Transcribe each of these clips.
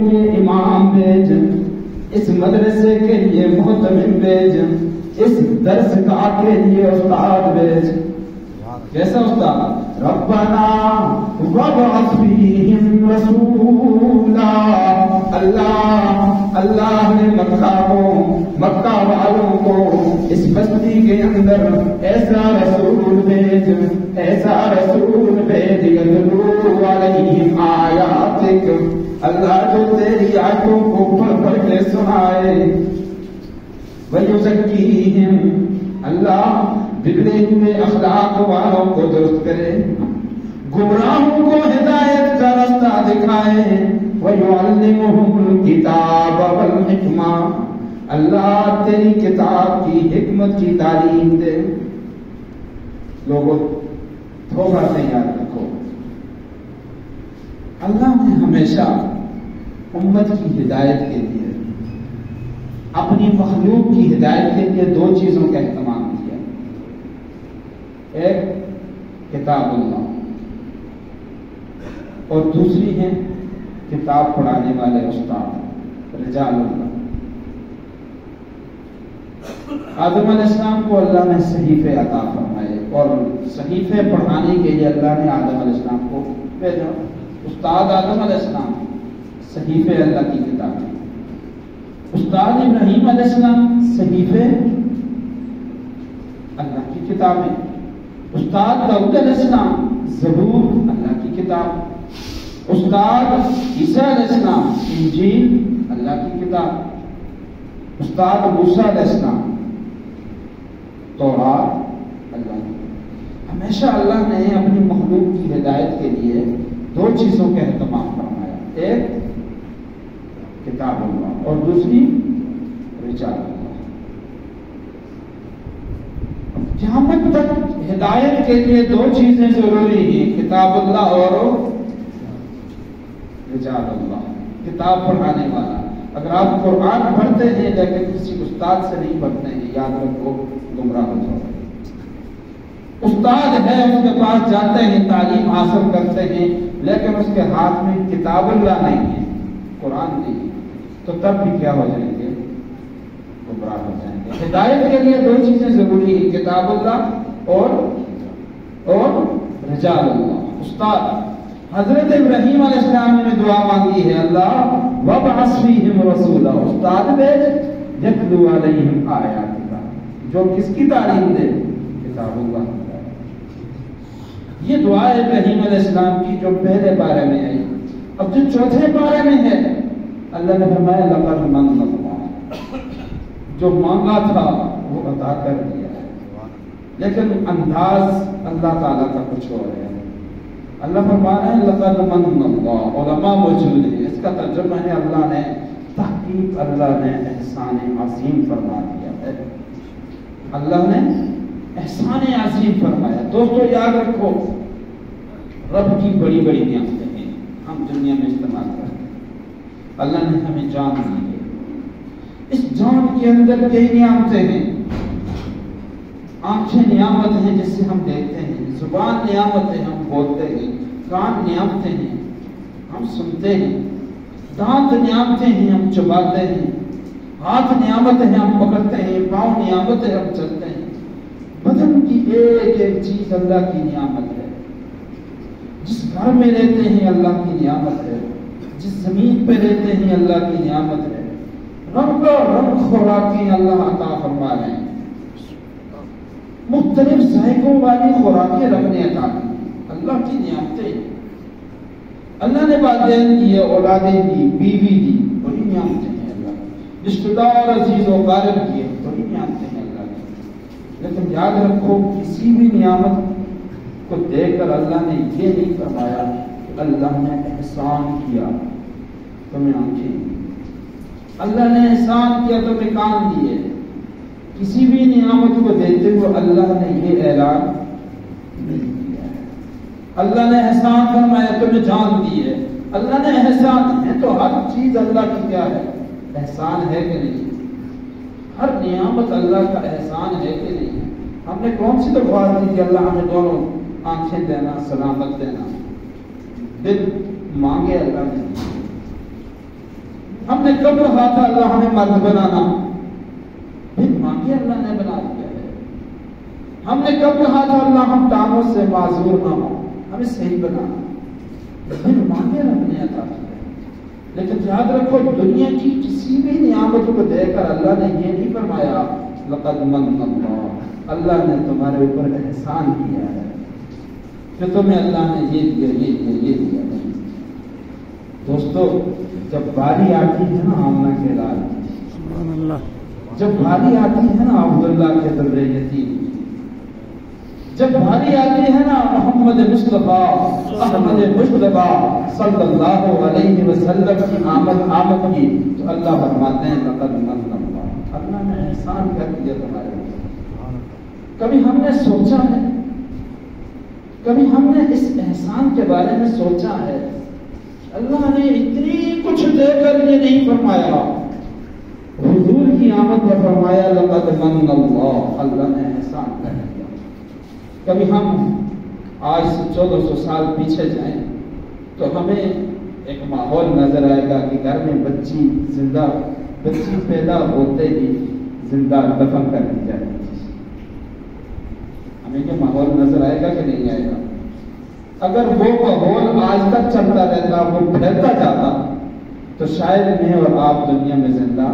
یہ امام بھیج، اس مدرسے کے لیے محتمم بھیج، اس درس گاہ کے لیے استاد بھیج. کیسا استاد؟ ربنا وابعث فیہم رسولا. اللہ نے مکہ والوں کو اس بستی کے اندر ایسا رسول بھیج یتلو علیہم آیاتک، اللہ جو تیری آیتوں کو پڑھ کے سنائے. وَيُزَكِّيهِمْ، اللہ بگڑے ہوئے اخلاق والوں کو درست کرے، گمراہوں کو ہدایت کا راستہ دکھائے. وَيُعَلِّمُهُمُ الْكِتَابَ وَالْحِكْمَةَ، اللہ تیری کتاب کی حکمت کی تعلیم دے. لوگوں دھوکہ سے یاد رکھو، اللہ نے ہمیشہ امت کی ہدایت کے لیے، اپنی مخلوق کی ہدایت کے لیے دو چیزوں کا اہتمام کیا. ایک کتاب اللہ اور دوسری ہے کتاب پڑھانے والے استاد رجال اللہ. آدم علیہ السلام کو اللہ نے صحیفے عطا فرمائے اور صحیفے پڑھانے کے لیے اللہ نے آدم علیہ السلام کو بھیجا. استاد آدم علیہ السلام، صحیفے اللہ کی کتاب. استاد ابراہیم علیہ السلام، صحیفے اللہ کی کتابیں. استاد داؤد علیہ السلام، زبور اللہ کی کتاب. استاد عیسیٰ علیہ السلام، انجیل اللہ کی کتاب. استاد موسیٰ علیہ السلام، تورات اللہ کی. ہمیشہ اللہ نے اپنی مخلوق کی ہدایت کے لیے دو چیزوں کا اہتمام فرمایا. ایک کتاب اللہ اور دوسری رجال اللہ. قیامت تک ہدایت کے لیے دو چیزیں ضروری ہیں، کتاب اللہ اور رجال اللہ. کتاب پڑھانے والا. اگر آپ قرآن پڑھتے ہیں لیکن کسی استاد سے نہیں پڑھتے ہیں، یاد رکھو گمراہ ہو جاؤ. استاد ہے، اس کے پاس جاتے ہیں، تعلیم حاصل کرتے ہیں، لیکن اس کے ہاتھ میں کتاب اللہ نہیں ہے، قرآن نہیں ہے، تو تب بھی کیا ہو جائیں گے؟ گمراہ ہو جائیں گے. ہدایت کے لیے دو چیزیں ضروری ہیں، کتاب اللہ اور رجال اللہ، استاد. حضرت ابراہیم علیہ السلام نے دعا مانگی ہے، اللہ وابعث فیہم رسولا، استاد بھیج یتلو علیہم آیاتک، جو کس کی تعلیم دے؟ کتاب اللہ. یہ دعا ہے ابراہیم علیہ السلام کی جو پہلے پارے میں آئی. اب جو چوتھے پارے میں ہے، اللہ نے فرمایا لقد من اللہ، جو مانگا تھا وہ عطا کر دیا ہے، لیکن انداز اللہ تعالیٰ کا کچھ اور ہے. اللہ فرما رہے ہیں لقد من اللہ. علماء موجود ہیں، اس کا ترجمہ ہے اللہ نے تحقیق، اللہ نے احسان عظیم فرما دیا ہے. اللہ نے احسان عظیم فرمایا. دوستو یاد رکھو، رب کی بڑی بڑی نعمتیں ہیں، ہم دنیا میں استعمال کرتے ہیں. اللہ نے ہمیں جان دی ہے، اس جان کے اندر کئی نعمتیں ہیں. آنکھیں نعمت ہیں جس سے ہم دیکھتے ہیں، زبان نعمت ہے ہم بولتے ہیں، کان نعمتیں ہیں ہم سنتے ہیں، دانت نعمتیں ہیں ہم چباتے ہیں، ہاتھ نعمت ہے ہم پکڑتے ہیں، پاؤں نعمت ہے ہم چلتے ہیں. بدن کی ایک ایک چیز اللہ کی نعمت ہے. جس گھر میں رہتے ہیں اللہ کی نعمت ہے، جس زمین پہ رہتے ہیں اللہ کی نعمت ہے. رنگ رنگ خوراکیں اللہ عطا فرما رہے ہیں، مختلف ذائقوں والی خوراکیں رکھنے عطا کی، اللہ کی نعمتیں. اللہ نے والدین دیے، اولادیں دی، بیوی دی، بڑی نعمتیں ہیں اللہ کی. رشتہ دار عزیز و اقارب کیے، بڑی نعمتیں ہیں اللہ کی. لیکن یاد رکھو، کسی بھی نعمت کو دیکھ کر اللہ نے یہ نہیں فرمایا کہ اللہ نے احسان کیا تمہیں آنکھیں دی، اللہ نے احسان کیا تمہیں کان دیے. کسی بھی نعمت کو دیتے ہوئے اللہ نے یہ اعلان نہیں کیا ہے. اللہ نے احسان فرمایا تمہیں جان دی ہے. اللہ نے احسان ہے تو ہر چیز اللہ کی کیا ہے؟ احسان ہے کہ نہیں؟ ہر نعمت اللہ کا احسان ہے کہ نہیں؟ ہم نے کون سی درخواست دی کہ اللہ ہمیں دونوں آنکھیں دینا، سلامت دینا؟ دل مانگے اللہ نے. ہم نے کب کہا تھا اللہ ہمیں مرد بنانا؟ پھر مانگے اللہ نے بنا دیا ہے. ہم نے کب کہا تھا اللہ ہم ٹانگوں سے معذور نہ ہو، ہمیں صحیح بنانا؟ پھر مانگے رب نے عطا کیا. لیکن یاد رکھو دنیا کی کسی بھی نعمت کو دے کر اللہ نے یہ نہیں فرمایا لقد من اللہ، اللہ نے تمہارے اوپر احسان کیا ہے کہ تمہیں اللہ نے یہ دیا یہ دیا یہ دیا. نہیں دوستو، جب باری آتی ہے نا آمنہ کے لال، سبحان اللہ، جب باری آتی ہے نا عبداللہ کے در یتیم، جب باری آتی ہے نا محمد مصطفیٰ احمد مصطفیٰ صلی اللہ علیہ وسلم کی آمد کی، تو اللہ فرماتے ہیں لقد من اللہ، اللہ نے احسان کر دیا تمہارے اوپر. کبھی ہم نے سوچا ہے، کبھی ہم نے اس احسان کے بارے میں سوچا ہے؟ اللہ نے اتنی کچھ دے کر یہ نہیں فرمایا، حضور کی آمد پر فرمایا لقد من اللہ، اللہ نے احسان کر دیا. کبھی ہم آج سے 1400 سال پیچھے جائیں تو ہمیں ایک ماحول نظر آئے گا کہ گھر میں بچی پیدا ہوتے ہی زندہ دفن کر دی جائے گی. ہمیں یہ ماحول نظر آئے گا کہ نہیں آئے گا؟ اگر وہ ماحول آج تک چلتا رہتا، وہ پھیلتا جاتا، تو شاید میں اور آپ دنیا میں زندہ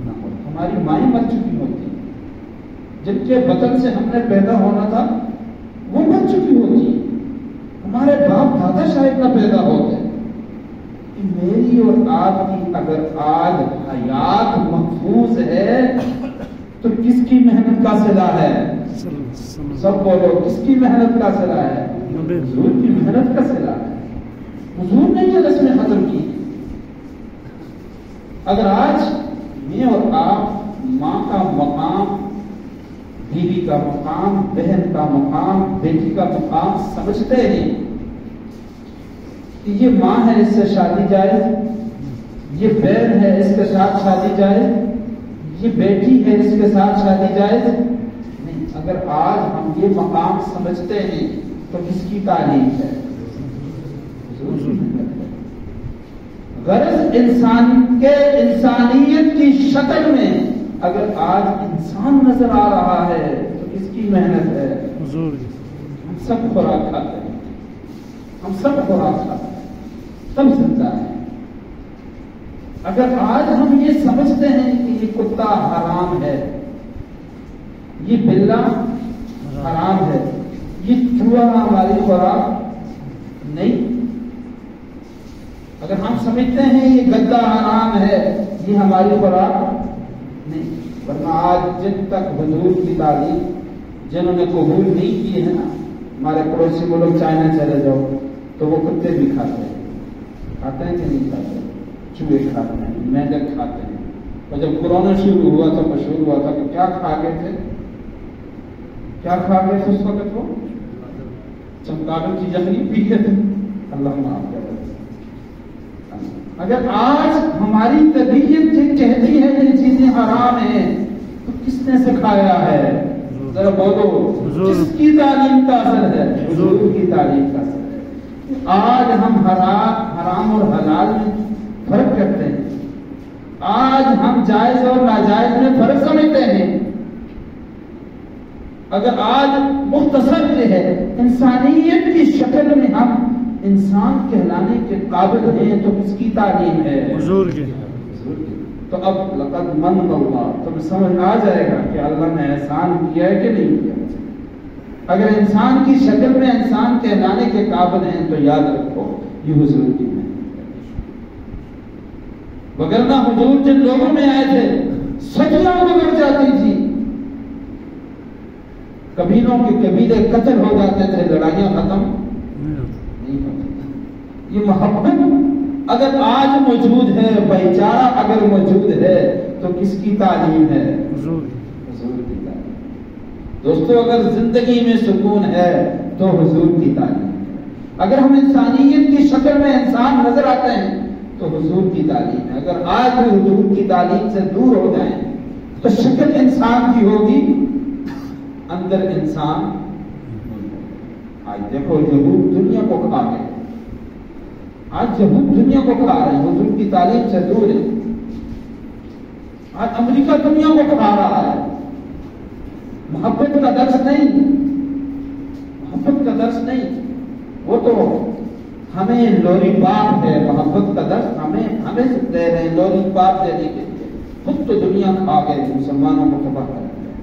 نہ ہو. ہماری مائیں مر چکی ہوتی، جن کے بطن سے ہم نے پیدا ہونا تھا وہ مر چکی ہوتی. ہمارے باپ دادا شاید نہ پیدا ہوتے. میری اور آپ کی اگر آج حیات محفوظ ہے تو کس کی محنت کا صلہ ہے؟ سب بولو، کس کی محنت کا صلہ ہے؟ حضور کی محنت کا صلہ ہے. حضور نے یہ رسم ختم کی. اگر آج میں اور آپ ماں کا مقام، بیوی کا مقام، بہن کا مقام، بیٹی کا مقام سمجھتے ہیں کہ یہ ماں ہے اس سے شادی جائز، یہ بہن ہے اس کے ساتھ شادی جائز، یہ بیٹی ہے اس کے ساتھ شادی جائز نہیں. اگر آج ہم یہ مقام سمجھتے ہیں تو کس کی تعلیم ہے؟ غرض انسان کے انسانیت کی شکل میں اگر آج انسان نظر آ رہا ہے تو کس کی محنت ہے؟ ہم سب خوراک کھاتے ہیں، ہم سب خوراک کھاتے ہیں، سب زندہ ہے. اگر آج ہم یہ سمجھتے ہیں کہ یہ کتا حرام ہے، یہ بلا حرام ہے، یہ چوہا ہماری خوراک نہیں، اگر ہم سمجھتے ہیں یہ گدا حرام ہے، یہ ہماری خوراک نہیں، ورنہ آج جن تک حضور کی تعلیم جنہوں نے قبول نہیں کی ہے نا، ہمارے پڑوسی ملک چائنا چلے جاؤ تو وہ کتے بھی کھاتے ہیں کہ نہیں کھاتے؟ چوہے کھاتے ہیں، میںڈک کھاتے ہیں. اور جب کورونا شروع ہوا تھا، مشہور ہوا تھا کہ کیا کھا گئے تھے اس وقت؟ وہ چمگادڑ کی یخنی پی گئے تھے. اللہ معاف کرے. اگر آج ہماری طبیعت کہتی ہے یہ چیزیں حرام ہیں تو کس نے سکھایا ہے؟ ذرا بولو، کس کی تعلیم کا اثر ہے؟ حضور کی تعلیم کا اثر ہے. آج ہم حرام اور حلال میں فرق کرتے ہیں، آج ہم جائز اور ناجائز میں فرق سمجھتے ہیں. اگر آج مختصر یہ ہے انسانیت کی شکل میں ہم انسان کہلانے کے قابل ہیں تو کس کی تعلیم ہے؟ حضور کی. تو اب لقد من اللہ، تمہیں سمجھ آ جائے گا کہ اللہ نے احسان کیا ہے کہ نہیں کیا. اگر انسان کی شکل میں انسان کہلانے کے قابل ہیں تو یاد رکھو یہ حضور کی محنت ہے. وگرنہ حضور جن لوگوں میں آئے تھے صدیاں گزر جاتی تھی، قبیلوں کے قبیلے قتل ہو جاتے تھے، لڑائیاں ختم نہیں ہوتی. یہ محبت اگر آج موجود ہے، بھائی چارہ اگر موجود ہے تو کس کی تعلیم ہے؟ حضور کی تعلیم. دوستو اگر زندگی میں سکون ہے تو حضور کی تعلیم ہے. اگر ہم انسانیت کی شکل میں انسان نظر آتے ہیں تو حضور کی تعلیم ہے. اگر آج بھی حضور کی تعلیم سے دور ہو جائیں تو شکل انسان کی ہوگی، اندر انسان. آج دیکھو یہود دنیا کو کھا گئے، آج یہود دنیا کو کھا رہے ہیں، حضور کی تعلیم سے دور ہے. آج امریکہ دنیا کو کھا رہا ہے. محبت کا درس نہیں، محبت کا درس نہیں، وہ تو ہمیں لوری پاپ ہے. محبت کا درس ہمیں دے رہے ہیں لوری پاپ دینے کے لیے. خود تو دنیا کھا گئے، مسلمانوں کو تباہ کر دیا.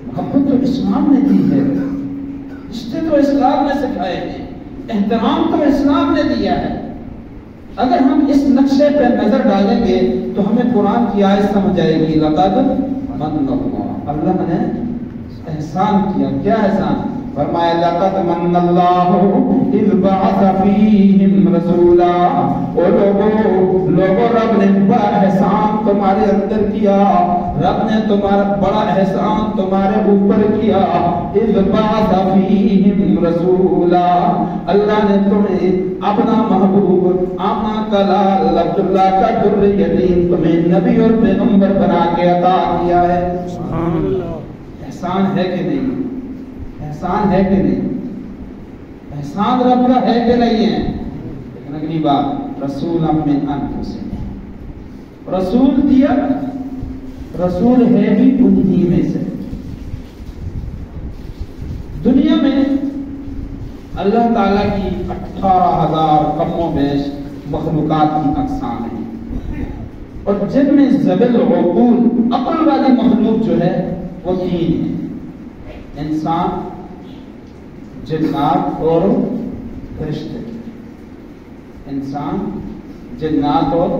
محبت تو اسلام نے دی ہے، رشتے تو اسلام نے سکھائے ہیں، احترام تو اسلام نے دیا ہے. اگر ہم اس نقشے پہ نظر ڈالیں گے تو ہمیں قرآن کی آیت سمجھ آئے گی. لقد من اللہ، اللہ نے احسان کیا. کیا احسان؟ فرمایا لقد من اللہ اذ بعث فیہم رسولا. او لوگوں رب نے بڑا احسان تمہارے اندر کیا، رب نے تمہارا بڑا احسان تمہارے اوپر کیا. اذ بعث فیہم رسولا، اللہ نے تمہیں اپنا محبوب آمنا کلال عبداللہ کا در یتیم تمہیں نبی اور پیغمبر بنا کے عطا کیا ہے. احسان ہے کہ نہیں؟ احسان ہے کہ نہیں؟ احسان رب کا ہے کہ نہیں ہے؟ لیکن اگلی بات، رسول من انفسہم، رسول دیا، رسول ہے بھی انہی میں سے. دنیا میں اللہ تعالیٰ کی 18,000 کم و بیش مخلوقات کی اقسام ہیں، اور جن میں ذوی العقول عقل والی مخلوق جو ہے وہ 3 ہیں: انسان، جنات اور فرشتے. انسان، جنات اور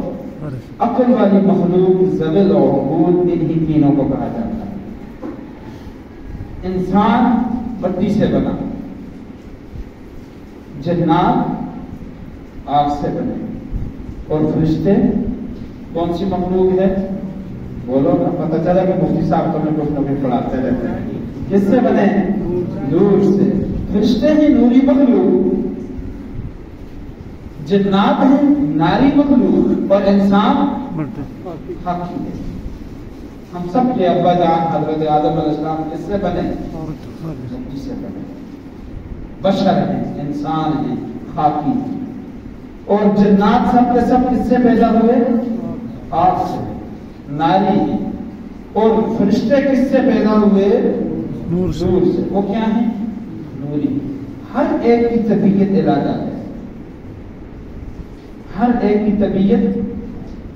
عقل والی مخلوق ذوی العقول، انہی تینوں کو کہا جاتا ہے. انسان مٹی سے بنا، جنات آگ سے بنے، اور فرشتے کون سی مخلوق ہے؟ بولو نا، پتہ چلا کہ مفتی صاحب تمہیں کچھ نہ کچھ پڑھاتے رہتے ہیں. کس سے بنے؟ نور سے. فرشتے ہیں نوری مخلوق، جنات ہیں ناری مخلوق، اور انسان حقی ہے. ہم سب کے ابا جان حضرت آدم علیہ السلام کس سے بنے؟ مٹی سے بنے. بشر ہیں، انسان ہیں، خاکی ہیں. اور جنات سب کے سب کس سے پیدا ہوئے؟ آگ سے، ناری ہیں. اور فرشتے کس سے پیدا ہوئے؟ نور سے. وہ کیا ہیں؟ نوری. ہر ایک کی طبیعت علیحدہ ہے، ہر ایک کی طبیعت.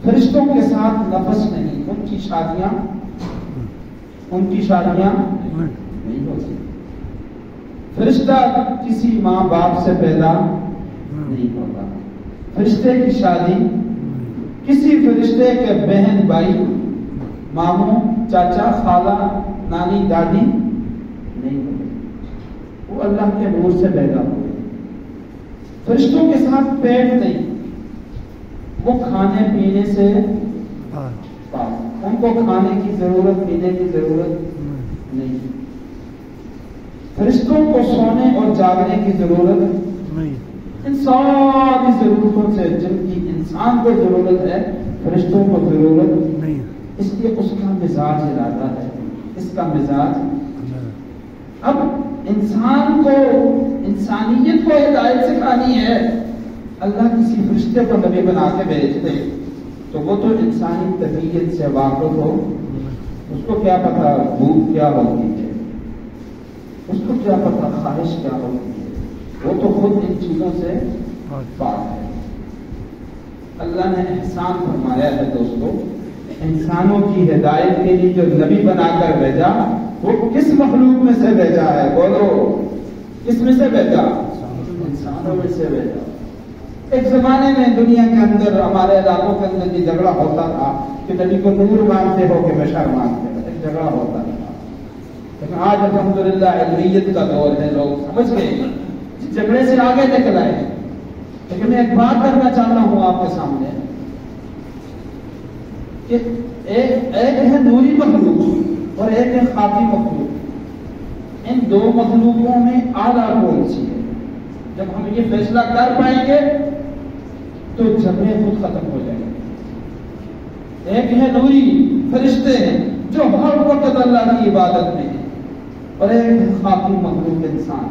فرشتوں کے ساتھ نفس نہیں، ان کی شادیاں نہیں ہوتی. فرشتہ کسی ماں باپ سے پیدا نہیں ہوتا. فرشتے کی شادی کسی فرشتے کے بہن بھائی، ماموں، چاچا، خالہ، نانی، دادی نہیں ہوتی. وہ اللہ کے نور سے پیدا ہوئے. فرشتوں کے ساتھ پیٹ نہیں، وہ کھانے پینے سے پاک، ان کو کھانے کی ضرورت، پینے کی ضرورت نہیں. فرشتوں کو سونے اور جاگنے کی ضرورت نہیں. ان ساری ضرورتوں سے جن کی انسان کو ضرورت ہے، فرشتوں کو ضرورت نہیں. اس لیے اس کا مزاج علیحدہ ہے، اس کا مزاج. اب انسان کو، انسانیت کو ہدایت سکھانی ہے. اللہ کسی فرشتے کو نبی بنا کے بھیج دے تو وہ تو انسانی طبیعت سے واقف ہو. اس کو کیا پتا بھوک کیا ہوتی ہے، اس کو کیا پتا خواہش کیا ہوتی ہے. وہ تو خود ان چیزوں سے پاک ہے. اللہ نے احسان فرمایا ہے دوستو، انسانوں کی ہدایت کے لیے جو نبی بنا کر بھیجا، وہ کس مخلوق میں سے بھیجا ہے؟ بولو، کس میں سے بھیجا؟ انسانوں میں سے بھیجا. ایک زمانے میں دنیا کے اندر، ہمارے علاقوں کے اندر یہ جھگڑا ہوتا تھا کہ نبی کو نور مانتے ہو کہ بشر مانتے ہو. ایک جھگڑا ہوتا تھا. لیکن آج الحمدللہ علمیت کا دور ہے، لوگ سمجھ گئے، جھگڑے سے آگے نکل آئے. لیکن میں ایک بات کرنا چاہتا ہوں آپ کے سامنے کہ ایک ہے نوری مخلوق اور ایک ہے خاکی مخلوق. ان دو مخلوقوں میں اعلیٰ کون سی ہے؟ جب ہم یہ فیصلہ کر پائیں گے تو جھگڑے خود ختم ہو جائیں گے. ایک ہے نوری، فرشتے ہیں جو ہر وقت اللہ کی عبادت میں ہیں، اور ایک ہے خاکی مخلوق، انسان.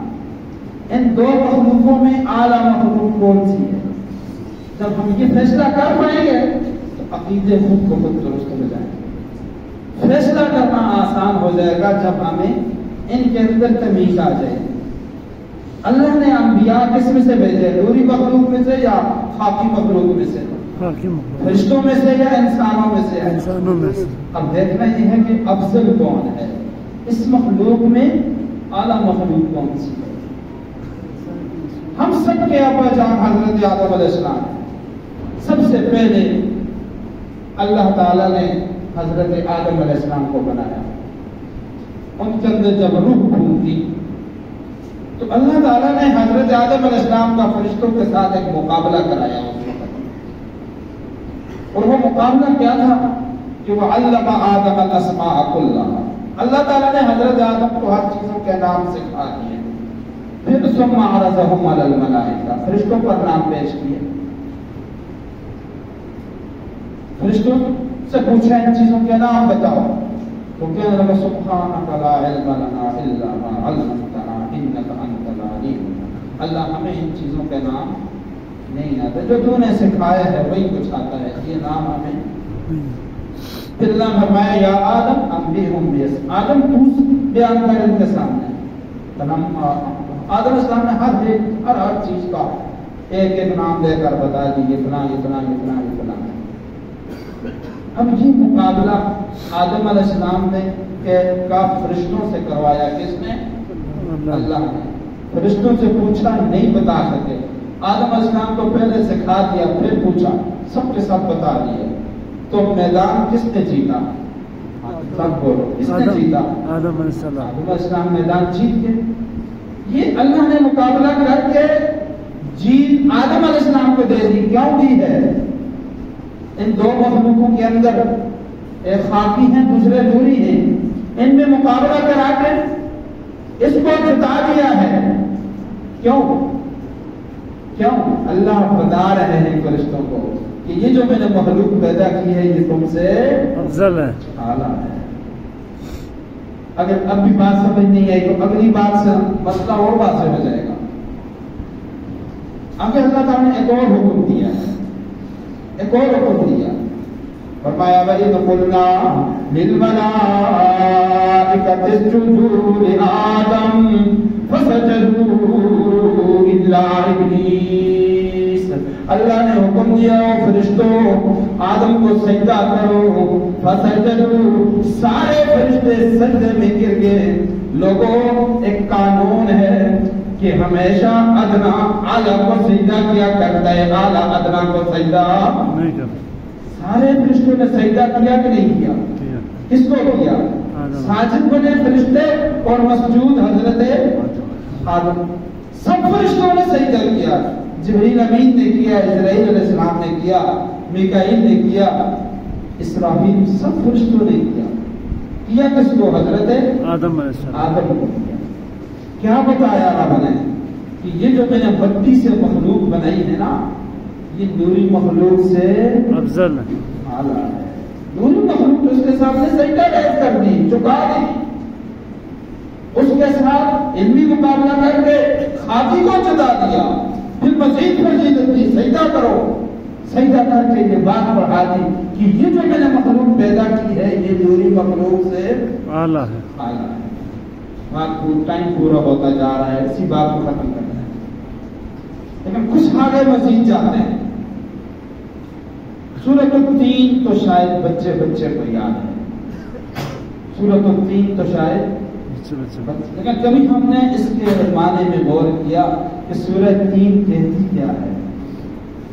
ان دو مخلوقوں میں اعلیٰ مخلوق کون سی ہے؟ جب ہم یہ فیصلہ کر پائیں گے تو عقیدے خود کو خود درست ہو جائیں گے. فیصلہ کرنا آسان ہو جائے گا جب ہمیں ان کے اندر تمیز آ جائے. اللہ نے انبیاء کس میں سے بھیجے؟ نوری مخلوق میں سے یا خاکی مخلوق میں سے؟ فرشتوں میں سے یا انسانوں میں سے؟ انسانوں میں سے. اب دیکھنا یہ ہے کہ افضل کون ہے اس مخلوق میں، اعلیٰ مخلوق کون سی ہے؟ ہم سب کے ابا جان حضرت آدم علیہ السلام. سب سے پہلے اللہ تعالیٰ نے حضرت آدم علیہ السلام کو بنایا. ان کے اندر جب روح پھوٹی تو اللہ تعالیٰ نے حضرت آدم علیہ السلام کا فرشتوں کے ساتھ ایک مقابلہ کرایا اس وقت. اور وہ مقابلہ کیا تھا کہ وہ علم آدم الاسماء کلھا. اللہ تعالیٰ نے حضرت آدم کو ہر چیزوں کے نام سکھا دیے. پھر ثم عرضهم علی الملائکہ، فرشتوں پر نام پیش کیے. فرشتوں سے پوچھا ان چیزوں کے نام بتاؤ. تو کہنے لگا سبحانک لا علم لنا الا ما علمتنا انک انت العلیم. اللہ ہمیں ان چیزوں کے نام نہیں آتے، جو تو نے سکھایا ہے وہی کچھ آتا ہے، یہ نام ہمیں. پھر اللہ فرمایا یا آدم انبئہم باسمہم، آدم تو بیان کر ان کے سامنے. آدم السلام نے ہر چیز کا ایک ایک نام دے کر بتا دی، اتنا اتنا اتنا اتنا. اب یہ مقابلہ آدم علیہ السلام نے کا فرشتوں سے کروایا. کس نے؟ اللہ نے. فرشتوں سے پوچھا، نہیں بتا سکے. آدم علیہ السلام کو پہلے سکھا دیا، پھر پوچھا، سب کے سب بتا دیے. تو میدان کس نے جیتا؟ سب بولو، کس نے جیتا؟ آدم علیہ السلام. آدم علیہ السلام میدان جیت گئے. یہ اللہ نے مقابلہ کر کے جیت آدم علیہ السلام کو دے دی. کیوں دی ہے؟ ان دو مخلوقوں کے اندر ایک خاکی ہیں، دوسرے نوری ہیں. ان میں مقابلہ کرا کے اس کو جتا دیا ہے. کیوں؟ اللہ بتا رہے ہیں فرشتوں کو کہ یہ جو میں نے مخلوق پیدا کی ہے یہ تم سے افضل ہے، اعلیٰ ہے. اگر اب بھی بات سمجھ نہیں آئی تو اگلی بات سے مسئلہ اور واضح ہو جائے گا. آگے اللہ تعالیٰ نے ایک اور حکم دیا ہے، ایک اور حکم دیا. فرمایا وَإِذْ قُلْنَا لِلْمَلَائِكَةِ اسْجُدُوا لِآدَمَ فَسَجَدُوا إِلَّا إِبْلِيسَ. اللہ نے حکم دیا فرشتوں آدم کو سجدہ کرو. فسجدوا، سارے فرشتے سجدے میں گر گئے. لوگوں ایک قانون ہے کہ ہمیشہ ادنا اعلیٰ کو سجدہ کیا کرتا ہے، اعلیٰ ادنا کو سجدہ نہیں کرتا. سارے فرشتوں نے سجدہ کیا کہ نہیں کیا؟ کس کو کیا؟ ساجد بنے فرشتے اور مسجود حضرت آدم. سب فرشتوں نے سجدہ کیا. جبریل امین نے کیا، اسرائیل علیہ السلام نے کیا، میکائیل نے کیا، اسرافیل، سب فرشتوں نے کیا. کس کو؟ حضرت آدم علیہ السلام. آدم کو کیا. کیا بتایا رب نے کہ یہ جو میں نے مٹی سے مخلوق بنائی ہے نا، یہ نوری مخلوق سے افضل ہے، اعلیٰ ہے. نوری مخلوق اس کے سامنے سجدہ ریز کر دی، چکا دی. اس کے ساتھ علمی مقابلہ کر کے خاکی کو جتا دیا. پھر مزید فضیلت دی، سجدہ کرو. سجدہ کر کے یہ بات بڑھا دی کہ یہ جو میں نے مخلوق پیدا کی ہے یہ نوری مخلوق سے اعلیٰ ہے. اعلیٰ ہے. ٹائم پورا ہوتا جا رہا ہے، اسی بات کو ختم کرنا ہے. لیکن کچھ آگے مزید جاتے ہیں. سورۃ التین تو شاید بچے کو یاد ہے. سورۃ التین تو شاید لیکن کبھی ہم نے اس کے معنی میں غور کیا کہ سورۃ تین کہتی کیا ہے؟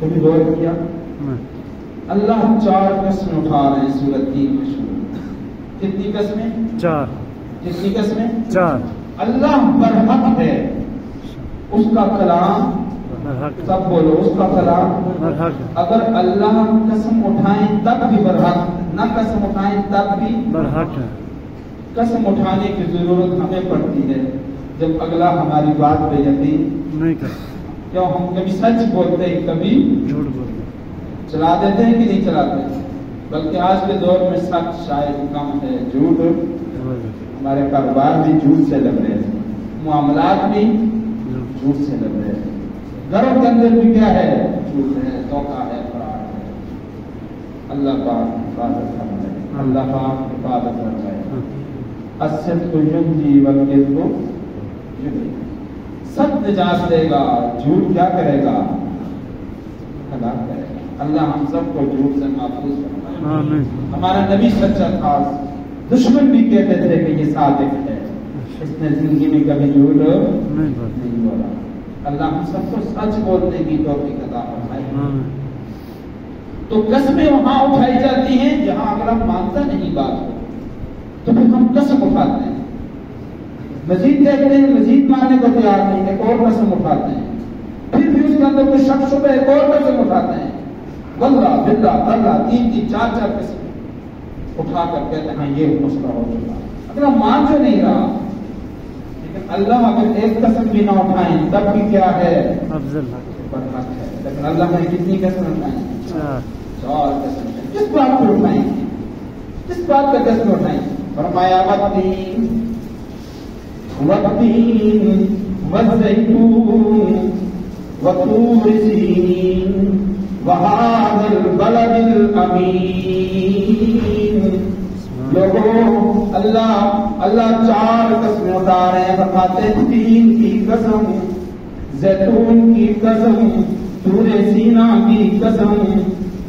کبھی غور کیا؟ اللہ 4 قسمیں اٹھا رہے ہیں سورۃ تین کے شروع. کتنی قسمیں؟ 4. کتنی قسمیں؟ 4. اللہ برحق ہے، اس کا کلام سب بولو، اس کا کلام اگر اللہ قسم اٹھائیں تب بھی برحق، نہ قسم اٹھائیں تب بھی برحق ہے. قسم اٹھانے کی ضرورت ہمیں پڑتی ہے جب اگلا ہماری بات پہ یقین نہیں کرتا. کیوں ہم کبھی سچ بولتے ہیں کبھی جھوٹ بولتے ہیں، چلا دیتے ہیں کہ نہیں چلاتے؟ بلکہ آج کے دور میں سچ شاید کم ہے، جھوٹ. ہمارے کاروبار بھی جھوٹ سے لگ رہے ہیں، معاملات بھی جھوٹ سے لگ رہے ہیں، گھروں کے اندر بھی کیا ہے؟ جھوٹ ہے، دھوکہ ہے، فراڈ ہے. اللہ پاک حفاظت فرمائے، اللہ پاک حفاظت فرمائے۔ الصدق ینجی والکذب یضل، سچ نجات دے گا، جھوٹ کیا کرے گا؟ ہلاک کرے گا۔ اللہ ہم سب کو جھوٹ سے محفوظ فرمائے۔ آمین۔ ہمارا نبی سچا تھا، دشمن بھی کہتے تھے کہ یہ صادق ہے، اس نے زندگی میں کبھی جھوٹ نہیں بولا۔ اللہ ہم سب کو سچ بولنے کی توفیق عطا فرمائے۔ تو قسمیں وہاں اٹھائی جاتی ہیں جہاں اگر ہم مانتا نہیں بات کو تو پھر ہم قسم اٹھاتے ہیں، مزید دیکھتے ہیں، مزید ماننے کو تیار نہیں، ایک اور قسم اٹھاتے ہیں، پھر بھی اس کے اندر کوئی شک شبہ، ایک اور قسم اٹھاتے ہیں، واللہ باللہ تاللہ، تین چار قسم اٹھا کر کہتے ہیں ہاں یہ مسئلہ ہو چکا۔ اگر ہم مان جو نہیں رہا، لیکن اللہ اگر ایک قسم بھی نہ اٹھائیں تب بھی کیا ہے؟ افضل برحق ہے۔ لیکن اللہ نے کتنی قسم اٹھائیں؟ چار قسم۔ کس بات کو اٹھائیں گے؟ کس بات کا قسم اٹھائیں؟ فرمایا والتین والتین والزیتون وطور سینین وہذا البلد الامین۔ لوگوں اللہ چار قسمیں اٹھا رہے ہیں، فرماتے ہیں تین کی قسم، زیتون کی قسم، طور سینا کی قسم۔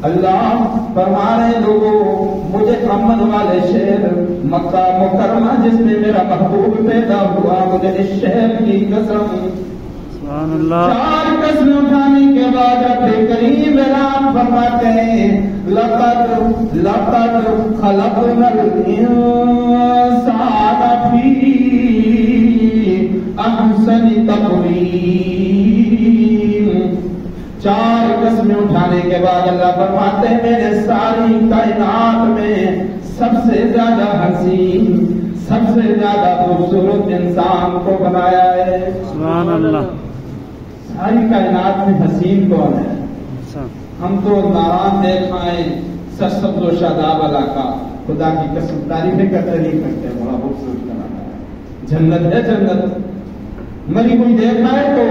اللہ فرما رہے لوگوں مجھے امن والے شہر مکہ مکرمہ جس میں میرا محبوب پیدا ہوا، مجھے اس شہر کی قسم۔ سبحان اللہ۔ چار قسم اٹھانے کے بعد رب کریم اعلان فرماتے ہیں لقد خلقنا الانسان فی احسن تقویم۔ چار قسمیں اٹھانے کے بعد اللہ فرماتے ہیں میں نے ساری کائنات میں سب سے زیادہ حسین، سب سے زیادہ خوبصورت انسان کو بنایا ہے۔ سبحان اللہ۔ ساری کائنات میں حسین کون ہے؟ ہم تو ناران دیکھائیں سرسبز و شاداب علاقہ، خدا کی قسم تعریفیں کرتے نہیں کرتے، بڑا خوبصورت علاقہ ہے، جنت ہے جنت۔ مری کوئی دیکھا ہے تو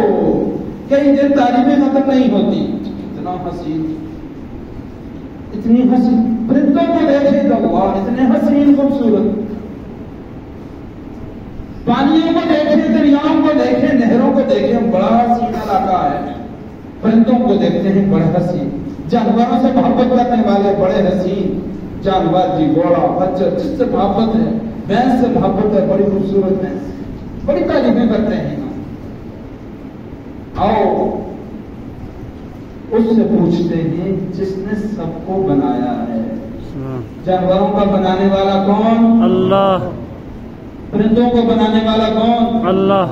کئی دن تعریفیں ختم نہیں ہوتی، اتنا حسین، اتنی حسین۔ پرندوں کو دیکھے تو واہ اتنے حسین خوبصورت، پانیوں کو دیکھیں، دریاؤں کو دیکھیں، نہروں کو دیکھیں، بڑا حسین علاقہ ہے۔ پرندوں کو دیکھتے ہیں بڑے حسین، جانوروں سے محبت کرنے والے بڑے حسین جانور، جی گھوڑا خچر جس سے محبت ہے، بھینس سے محبت ہے، بڑی خوبصورت بھینس، بڑی تعریفیں کرتے ہیں۔ آؤ اس سے پوچھتے ہیں جس نے سب کو بنایا ہے۔ جانوروں کا بنانے والا کون؟ اللہ۔ پرندوں کو بنانے والا کون؟ اللہ۔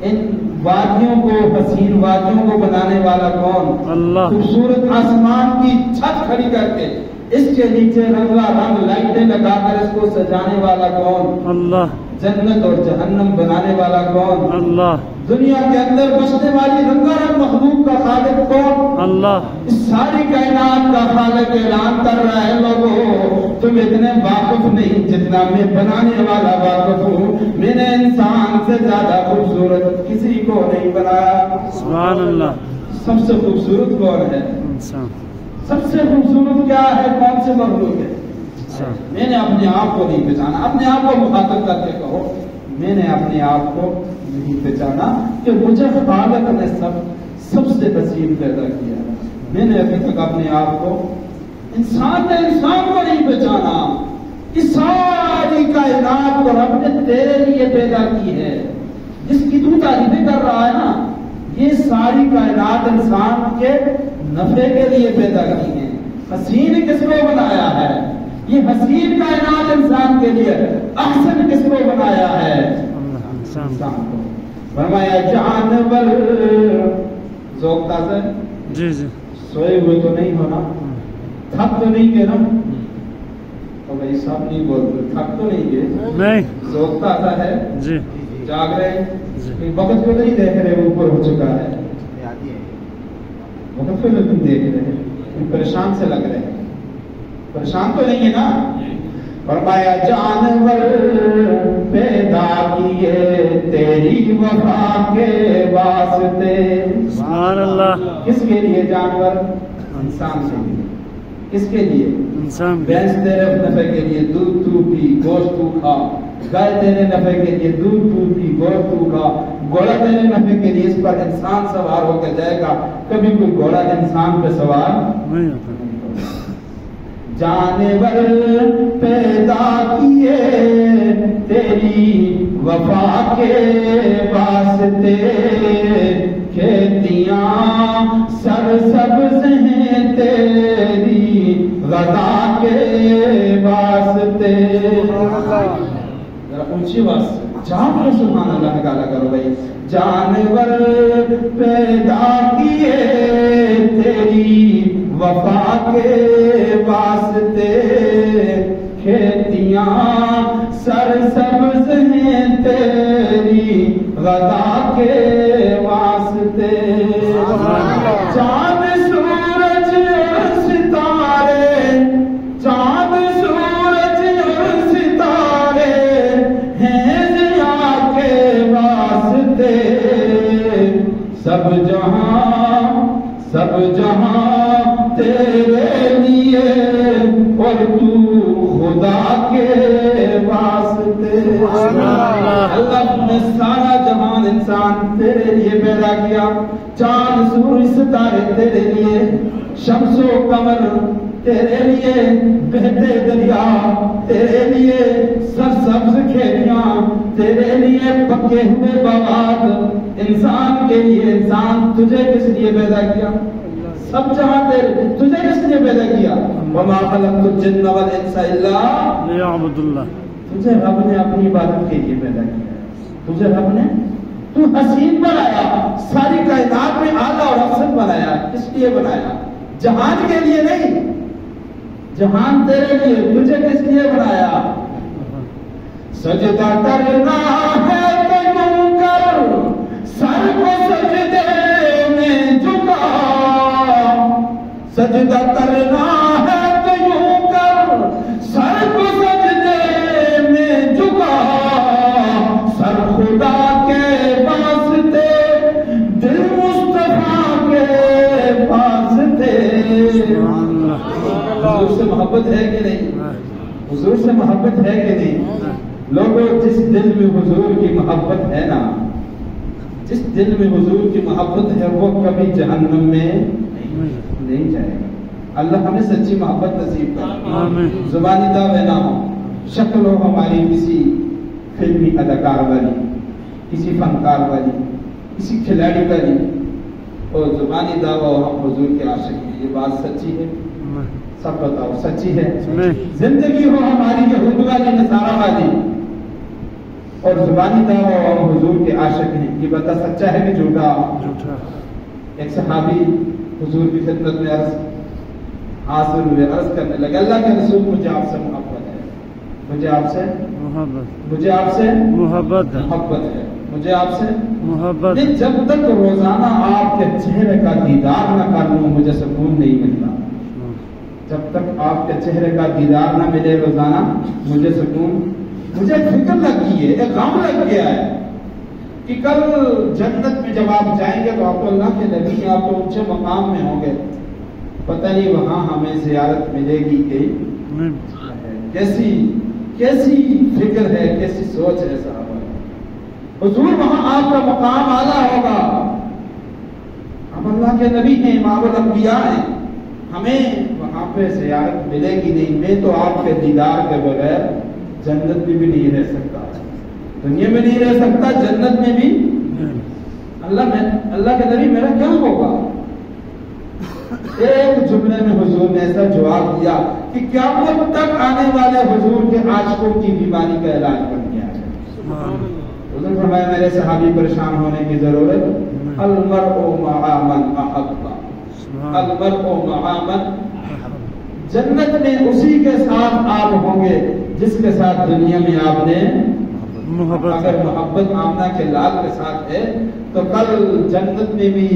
ان وادیوں کو، حسین وادیوں کو بنانے والا کون؟ اللہ۔ خوبصورت آسمان کی چھت کھڑی کر کے اس کے نیچے رنگا رنگ لائٹیں لگا کر اس کو سجانے والا کون؟ اللہ۔ جنت اور جہنم بنانے والا کون؟ اللہ۔ دنیا کے اندر بسنے والی رنگا رنگ مخلوق کا خالق کون؟ اللہ۔ اس ساری کائنات کا خالق اعلان کر رہا ہے لوگوں تم اتنے واقف نہیں جتنا میں بنانے والا واقف ہوں، میں نے انسان سے زیادہ خوبصورت کسی کو نہیں بنایا۔ سبحان اللہ۔ سب سے خوبصورت کون ہے؟ انسان۔ سب سے خوبصورت کیا ہے؟ کون سے مخلوق ہے؟ میں نے اپنے آپ کو نہیں پہچانا۔ اپنے آپ کو مخاطب کر کے کہو میں نے اپنے آپ کو نہیں پہچانا کہ مجھے خالق نے سب سے حسین پیدا کیا۔ میں نے ابھی تک اپنے آپ کو، انسان نے انسان کو نہیں پہچانا۔ اس ساری کائنات کو رب نے تیرے لیے پیدا کی ہے، جس کی تو تعریفیں کر رہا ہے نا، یہ ساری کائنات انسان کے نفع کے لیے پیدا کی ہے۔ حسین کس کو بنایا ہے؟ یہ حسین کائنات انسان کے لیے احسن کس کو بنایا ہے؟ انسان کو۔ فرمایا جانور ذوق تازہ، جی جی، سوئے ہوئے تو نہیں ہونا، تھک تو نہیں گئے نا؟ تو بھائی صاحب نہیں بولتے، تھک تو نہیں گئے؟ نہیں۔ ذوق تازہ ہے جی، جاگ رہے ہیں، وقت کو نہیں دیکھ رہے اوپر ہو چکا ہے، وقت کو نہیں دیکھ رہے ہیں، پریشان سے لگ رہے ہیں، پریشان تو نہیں ہے نا؟ فرمایا جانور پیدا کیے تیری وفا کے واسطے۔ سبحان اللہ۔ کس کے لیے جانور؟ انسان کے لیے۔ کس کے لیے؟ انسان بھینس تیرے نفع کے لیے دودھ تو پی گوشت تو کھا، گائے تیرے نفع کے لیے دودھ تو پی گوشت تو کھا، گھوڑا تیرے نفع کے لیے اس پر انسان سوار ہو کے جائے گا، کبھی کوئی گھوڑا انسان پہ سوار نہیں ہوتا۔ جانور پیدا کیے تیری وفا کے واسطے، کھیتیاں سرسبز ہیں تیری غذا کے واسطے۔ ذرا اونچی آواز سے جہاں پر سبحان اللہ نکالا کرو بھائی۔ جانور پیدا کیے تیری وفا کے واسطے، کھیتیاں سرسبز ہیں تیری غذا کے واسطے۔ چاند سورج اور ستارے، چاند سورج اور ستارے ہیں ضیا کے واسطے، سب جہاں تیرے لیے اور تو خدا کے واسطے۔ اللہ نے سارا جہان انسان تیرے لیے پیدا کیا، چاند سورج ستارے تیرے لیے، شمس و قمر تیرے لیے، بہتے دریا تیرے لیے، سرسبز کھیتیاں تیرے لیے، پکے ہوئے باغات انسان کے لیے۔ انسان تجھے کس لیے پیدا کیا؟ سب جہاں تجھے کس لیے پیدا کیا؟ وما خلقت الجن والانس الا ليعبدوا الله۔ تجھے رب نے اپنی عبادت کے لیے پیدا کیا ہے۔ تجھے رب نے تو حسین بنایا، ساری کائنات میں اعلیٰ اور افضل بنایا۔ کس لیے بنایا؟ جہان کے لیے نہیں، جہان تیرے لیے، تجھے کس لیے بنایا؟ سجدہ کرنا ہے تو یوں کر، سر کو سجدے میں جھکا، سجدہ کرنا ہے تو یوں کر، سر کو سجدے میں جھکا، سر خدا کے واسطے، دل مصطفیٰ کے واسطے۔ حضور سے محبت ہے کہ نہیں؟ حضور سے محبت ہے کہ نہیں؟ لوگوں، جس دل میں حضور کی محبت ہے نا، جس دل میں حضور کی محبت ہے وہ کبھی جہنم میں نہیں جائے گا۔ اللہ ہمیں سچی محبت نصیب کرے، زبانی دعوے نہ ہو، شکل ہو ہماری کسی فلمی اداکار والی، کسی فنکار والی، کسی کھلاڑی والی، اور زبانی دعویٰ ہو ہم حضور کے عاشق ہیں۔ یہ بات سچی ہے؟ سب بتاؤ سچی ہے؟ زندگی ہو ہماری یہود والی، نصارہ والی، اور زبانی دعویٰ ہم حضور کے عاشق ہیں، یہ بتا سچا ہے کہ جھوٹا؟ ایک صحابی حضور کی خدمت میں حاضر ہوئے، عرض کرنے لگے اللہ کے رسول مجھے آپ سے محبت ہے، مجھے آپ سے محبت ہے، مجھے آپ سے محبت، جب تک روزانہ آپ کے چہرے کا دیدار نہ کر لوں مجھے سکون نہیں ملتا، جب تک آپ کے چہرے کا دیدار نہ ملے روزانہ مجھے سکون، مجھے فکر لگ گئی ہے، ایک غم لگ گیا ہے کہ کل جنت میں جب آپ جائیں گے تو آپ تو اللہ کے نبی ہیں، آپ تو اونچے مقام میں ہوں گے، پتہ نہیں وہاں ہمیں زیارت ملے گی کہ کیسی فکر ہے، کیسی سوچ ہے صحابہ۔ حضور وہاں آپ کا مقام اعلیٰ ہوگا، ہم اللہ کے نبی ہیں، امام الانبیاء ہیں، ہمیں وہاں پہ زیارت ملے گی نہیں، میں تو آپ کے دیدار کے بغیر جنت میں بھی نہیں رہ سکتا، دنیا میں نہیں رہ سکتا، جنت میں بھی۔ اللہ کے نبی میرا کیا ہوگا؟ ایک جملے میں حضور نے ایسا جواب دیا کہ قیامت تک آنے والے حضور کے عاشقوں کی بیماری کا علاج بن گیا ہے۔ حضور فرمایا میرے صحابی پریشان ہونے کی ضرورت، المرء مع من احب، المرء مع من، جنت میں اسی کے ساتھ آپ ہوں گے جس کے ساتھ دنیا میں آپ نے محبت، اگر محبت آمنہ کے لال کے ساتھ ہے تو کل جنت میں بھی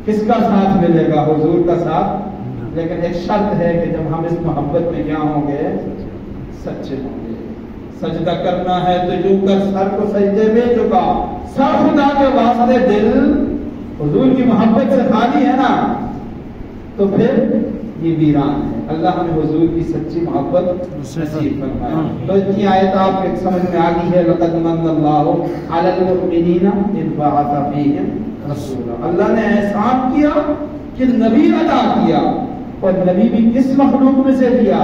کس کا ساتھ ملے گا؟ حضور کا ساتھ۔ لیکن ایک شرط ہے کہ جب ہم اس محبت میں کیا ہوں گے؟ سچے ہوں گے۔ سجدہ کرنا ہے تو یوں کر، سر کو سجدے میں جھکا، سر خدا کے واسطے، دل حضور کی محبت سے خالی ہے نا، تو پھر یہ ویران ہے. اللہ ہمیں حضور کی سچی محبت نصیب فرمائے. تو اتنی آیت آپ کے سمجھ میں آ گئی ہے. لقد من اللہ علی المؤمنین اذ بعث فیہم رسولا. اللہ نے احسان کیا کہ نبی عطا کیا، اور نبی بھی کس مخلوق میں سے دیا؟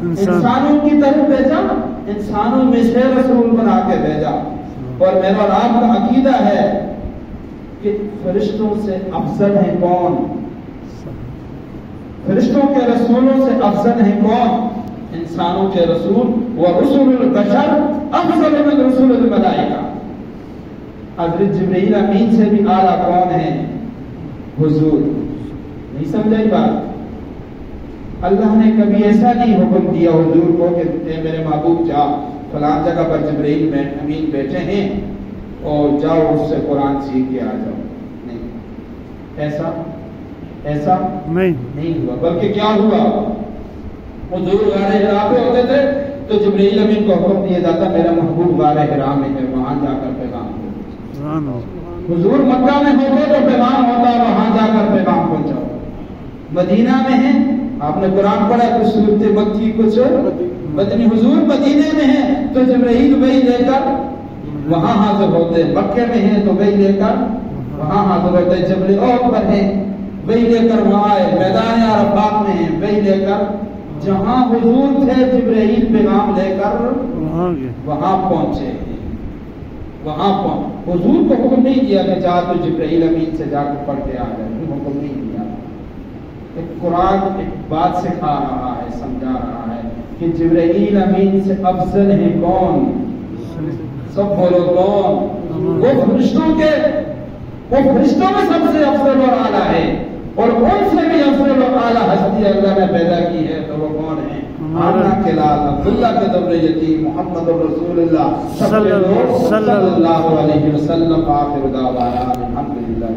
انسانوں کی طرف بھیجا، انسانوں میں سے رسول بنا کے بھیجا. اور میرا اور آپ کا عقیدہ ہے کہ فرشتوں سے افضل ہیں کون؟ فرشتوں کے رسولوں سے افضل ہیں کون؟ انسانوں کے رسول. ورسول البشر افضل من رسول الملائکہ. حضرت جبرائیل امین سے بھی اعلیٰ کون ہے؟ حضور. نہیں سمجھائی بات؟ اللہ نے کبھی ایسا نہیں حکم دیا حضور کو کہ اے میرے محبوب جا فلان جگہ پر جبرائیل امین بیٹھے ہیں اور جاؤ اس سے قرآن سیکھ کے آ جاؤ. نہیں، ایسا نہیں ہوا. بلکہ کیا ہوا؟ حضور غار حرا پہ ہوتے تھے تو جبرائیل امین کو حکم دیا جاتا میرا محبوب غار حرا میں ہے، وہاں جا کر پیغام دو. حضور مکہ میں ہوتے تو پیغام ہوتا وہاں جا کر پیغام پہنچاؤ. مدینہ میں ہیں، آپ نے قرآن پڑھا کچھ صورت مکی کچھ مدنی. حضور مدینے میں ہیں تو جبرائیل وہی لے کر وہاں حاضر ہوتے. مکے میں ہیں تو وہی لے کر وہاں حاضر ہوتے. جبل احد پر ہیں وہی لے کر وہاں آئے. میدان عرفات میں ہیں وہی لے کر جہاں حضور تھے جبرائیل پیغام لے کر وہاں پہنچے. حضور کو حکم نہیں دیا کہ جا تو جبرائیل امین سے جا کر پڑھ کے آ جائے. حکم نہیں دیا. قرآن ایک بات سکھا رہا ہے، سمجھا رہا ہے کہ جبرائیل امین سے افضل ہیں کون؟ سب بولو کون؟ وہ فرشتوں میں سب سے افضل اور اعلیٰ ہے، اور ان سے بھی افضل اور اعلیٰ ہستی اللہ نے پیدا کی ہے. تو وہ کون ہے؟ آمنہ کے لال عبداللہ کے در یتیم محمد رسول اللہ صلی اللہ علیہ وسلم. آخر دعوانا الحمدللہ.